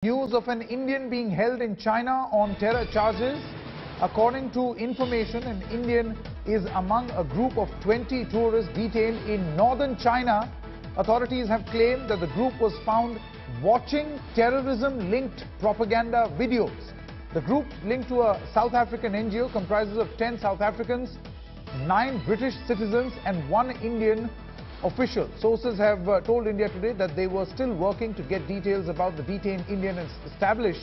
News of an Indian being held in China on terror charges. According to information, an Indian is among a group of 20 tourists detained in northern China. Authorities have claimed that the group was found watching terrorism-linked propaganda videos. The group, linked to a South African NGO, comprises of 10 South Africans, 9 British citizens and 1 Indian official. Sources have told India Today that they were still working to get details about the detained Indian and establish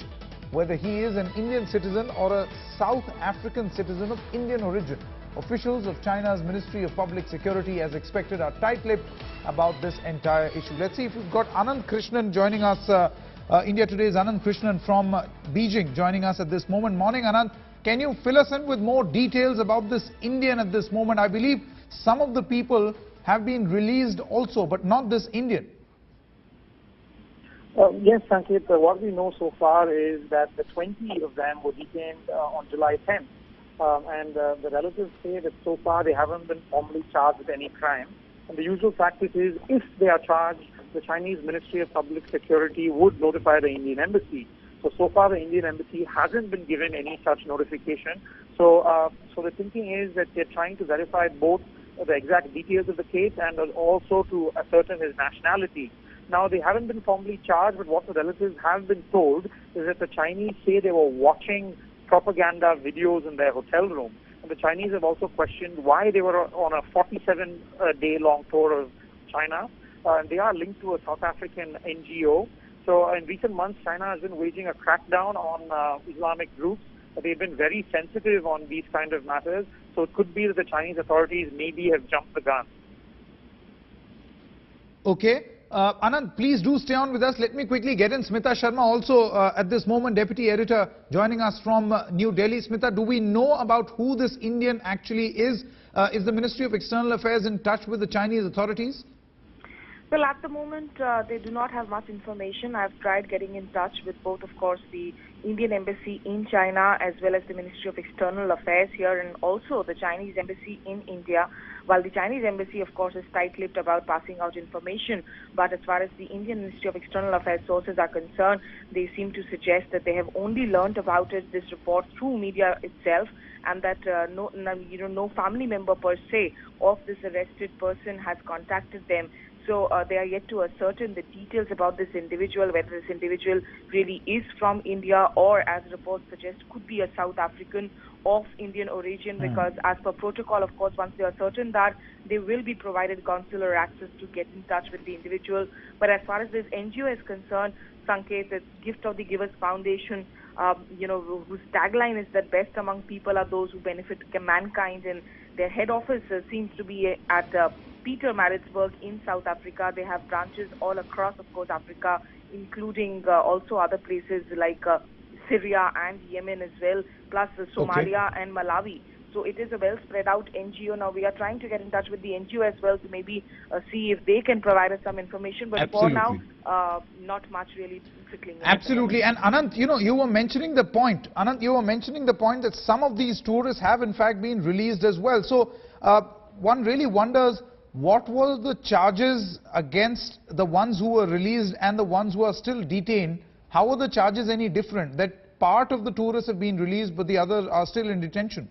whether he is an Indian citizen or a South African citizen of Indian origin. Officials of China's Ministry of Public Security, as expected, are tight-lipped about this entire issue. Let's see if we've got Anand Krishnan joining us. India Today's Anand Krishnan from Beijing joining us at this moment. Morning, Anand. Can you fill us in with more details about this Indian at this moment? I believe some of the people have been released also, but not this Indian. Yes, Sanket, what we know so far is that the 20 of them were detained on July 10th. And the relatives say that so far they haven't been formally charged with any crime. And the usual practice is, if they are charged, the Chinese Ministry of Public Security would notify the Indian Embassy. So far the Indian Embassy hasn't been given any such notification. So the thinking is that they're trying to verify both the exact details of the case and also to ascertain his nationality. Now, they haven't been formally charged, but what the relatives have been told is that the Chinese say they were watching propaganda videos in their hotel room. And the Chinese have also questioned why they were on a 47-day-long tour of China. They are linked to a South African NGO. So in recent months, China has been waging a crackdown on Islamic groups. They've been very sensitive on these kind of matters. So it could be that the Chinese authorities maybe have jumped the gun. Okay. Anand, please do stay on with us. Let me quickly get in Smita Sharma also at this moment, Deputy Editor, joining us from New Delhi. Smita, do we know about who this Indian actually is? Is the Ministry of External Affairs in touch with the Chinese authorities? Well, at the moment, they do not have much information. I've tried getting in touch with both, of course, the Indian Embassy in China as well as the Ministry of External Affairs here and also the Chinese Embassy in India. While the Chinese Embassy, of course, is tight-lipped about passing out information, but as far as the Indian Ministry of External Affairs sources are concerned, they seem to suggest that they have only learnt about this report through media itself, and that no family member per se of this arrested person has contacted them. So they are yet to ascertain the details about this individual, whether this individual really is from India or, as reports suggest, could be a South African of Indian origin, because as per protocol, of course, once they are certain that, they will be provided consular access to get in touch with the individual. But as far as this NGO is concerned, Sanket, it's Gift of the Givers Foundation, whose tagline is that best among people are those who benefit mankind, and their head office seems to be at Pietermaritzburg in South Africa. They have branches all across, of course, Africa, including also other places like Syria and Yemen as well, plus Somalia and Malawi. So it is a well spread out NGO. Now we are trying to get in touch with the NGO as well to maybe see if they can provide us some information. But for now, not much really trickling in. Absolutely. And Anand, you were mentioning the point. Anand, you were mentioning the point that some of these tourists have in fact been released as well. So one really wonders, what were the charges against the ones who were released and the ones who are still detained? How are the charges any different? That part of the tourists have been released, but the others are still in detention.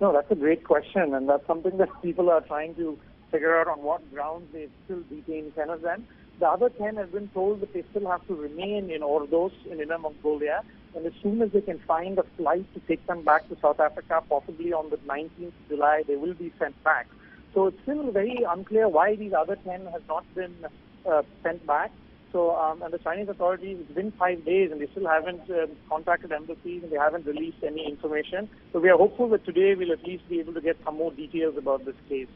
No, that's a great question, and that's something that people are trying to figure out on what grounds they've still detained 10 of them. The other 10 have been told that they still have to remain in Ordos in Inner Mongolia, and as soon as they can find a flight to take them back to South Africa, possibly on the 19th of July, they will be sent back. So it's still very unclear why these other 10 have not been sent back. So, and the Chinese authorities, it's been 5 days and they still haven't contacted embassies and they haven't released any information. So we are hopeful that today we'll at least be able to get some more details about this case.